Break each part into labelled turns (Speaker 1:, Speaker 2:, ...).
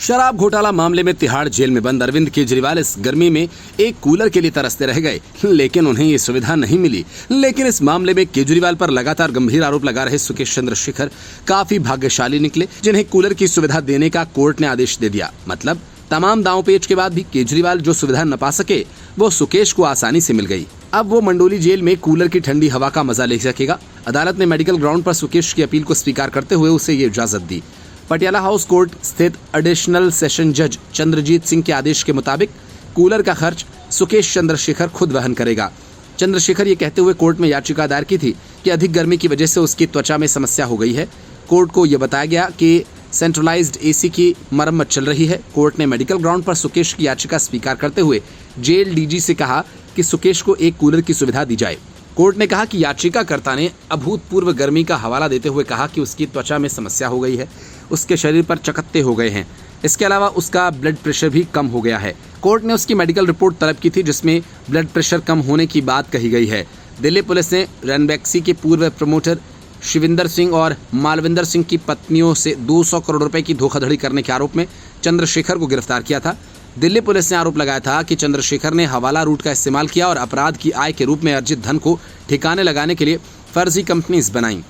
Speaker 1: शराब घोटाला मामले में तिहाड़ जेल में बंद अरविंद केजरीवाल इस गर्मी में एक कूलर के लिए तरसते रह गए, लेकिन उन्हें ये सुविधा नहीं मिली। लेकिन इस मामले में केजरीवाल पर लगातार गंभीर आरोप लगा रहे सुकेश चंद्रशेखर काफी भाग्यशाली निकले, जिन्हें कूलर की सुविधा देने का कोर्ट ने आदेश दे दिया। मतलब तमाम दांव-पेच के बाद भी केजरीवाल जो सुविधा न पा सके वो सुकेश को आसानी से मिल गई। अब वो मंडोली जेल में कूलर की ठंडी हवा का मजा ले सकेगा। अदालत ने मेडिकल ग्राउंड पर सुकेश की अपील को स्वीकार करते हुए उसे ये इजाजत दी। पटियाला हाउस कोर्ट स्थित एडिशनल सेशन जज चंद्रजीत सिंह के आदेश के मुताबिक कूलर का खर्च सुकेश चंद्रशेखर खुद वहन करेगा। चंद्रशेखर ये कहते हुए कोर्ट में याचिका दायर की थी कि अधिक गर्मी की वजह से उसकी त्वचा में समस्या हो गई है। कोर्ट को यह बताया गया कि सेंट्रलाइज्ड एसी की मरम्मत चल रही है। कोर्ट ने मेडिकल ग्राउंड पर सुकेश की याचिका स्वीकार करते हुए जेल डीजी से कहा कि सुकेश को एक कूलर की सुविधा दी जाए। कोर्ट ने कहा कि याचिकाकर्ता ने अभूतपूर्व गर्मी का हवाला देते हुए कहा कि उसकी त्वचा में समस्या हो गई है, उसके शरीर पर चकत्ते हो गए हैं, इसके अलावा उसका ब्लड प्रेशर भी कम हो गया है। कोर्ट ने उसकी मेडिकल रिपोर्ट तलब की थी जिसमें ब्लड प्रेशर कम होने की बात कही गई है। दिल्ली पुलिस ने रैनबैक्सी के पूर्व प्रमोटर शिविंदर सिंह और मालविंदर सिंह की पत्नियों से 200 करोड़ रुपए की धोखाधड़ी करने के आरोप में चंद्रशेखर को गिरफ्तार किया था। दिल्ली पुलिस ने आरोप लगाया था कि चंद्रशेखर ने हवाला रूट का इस्तेमाल किया और अपराध की आय के रूप में अर्जित धन को ठिकाने लगाने के लिए फर्जी कंपनीज बनाई।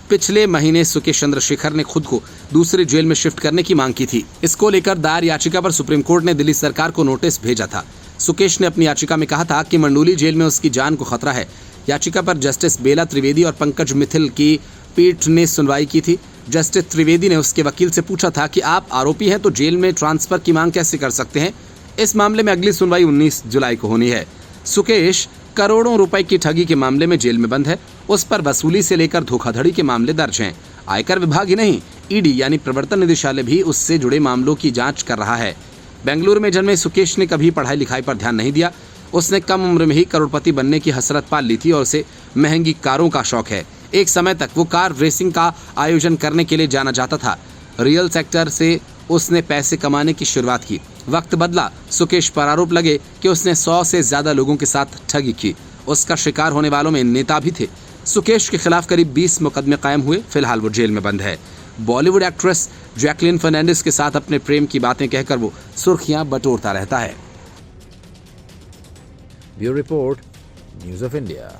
Speaker 1: पिछले महीने सुकेश चंद्रशेखर ने खुद को दूसरी जेल में शिफ्ट करने की मांग की थी। इसको लेकर दायर याचिका पर सुप्रीम कोर्ट ने दिल्ली सरकार को नोटिस भेजा था। सुकेश ने अपनी याचिका में कहा था कि मंडोली जेल में उसकी जान को खतरा है। याचिका पर जस्टिस बेला त्रिवेदी और पंकज मिथिल की पीठ ने सुनवाई की थी। जस्टिस त्रिवेदी ने उसके वकील से पूछा था कि आप आरोपी हैं तो जेल में ट्रांसफर की मांग कैसे कर सकते हैं। इस मामले में अगली सुनवाई 19 जुलाई को होनी है। सुकेश करोड़ों रुपए की ठगी के मामले में जेल में बंद है। उस पर वसूली से लेकर धोखाधड़ी के मामले दर्ज हैं। आयकर विभाग ही नहीं, ईडी यानी प्रवर्तन निदेशालय भी उससे जुड़े मामलों की जांच कर रहा है। बेंगलुरु में जन्मे सुकेश ने कभी पढ़ाई लिखाई पर ध्यान नहीं दिया। उसने कम उम्र में ही करोड़पति बनने की हसरत पाल ली थी और उसे महंगी कारों का शौक है। एक समय तक वो कार रेसिंग का आयोजन करने के लिए जाना जाता था। रियल सेक्टर से उसने पैसे कमाने की शुरुआत की। वक्त बदला, सुकेश पर आरोप लगे कि उसने 100 से ज्यादा लोगों के साथ ठगी की। उसका शिकार होने वालों में नेता भी थे। सुकेश के खिलाफ करीब 20 मुकदमे कायम हुए। फिलहाल वो जेल में बंद है। बॉलीवुड एक्ट्रेस जैकलीन फर्नांडिस के साथ अपने प्रेम की बातें कहकर वो सुर्खियां बटोरता रहता है।
Speaker 2: Bureau report, news of India.